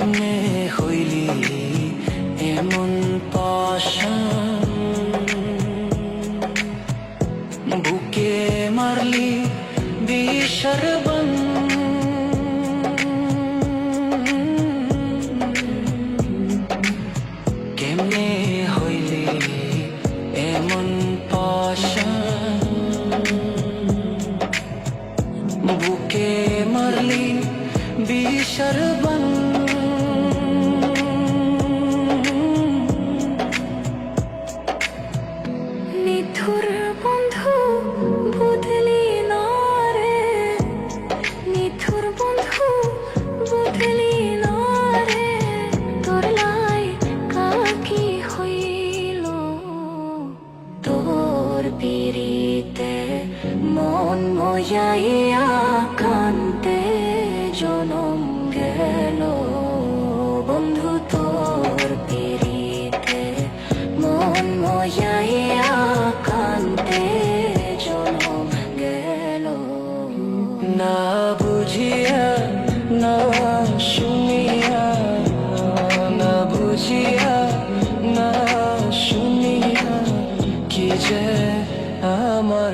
কেমনে হইলি এমন পাশান, বুকে মারলি বিষের বান। কেমনে হইলি এমন পাশান, বুকে মারলি বিষের বান। নিথুর বন্ধু বুঝলি না রে, নিথুর বন্ধু বুঝলি না রে, তোর লাই কাকি হইল। তোর পিরিতে মন মজাইয়া কান্তে জনম গেল। বন্ধু তোর পিরিতে মন মজাইয়া কান্তে জনম গেল। না বুঝিয়া না শুনিয়া, না বুঝিয়া না শুনিয়া কি যে আমার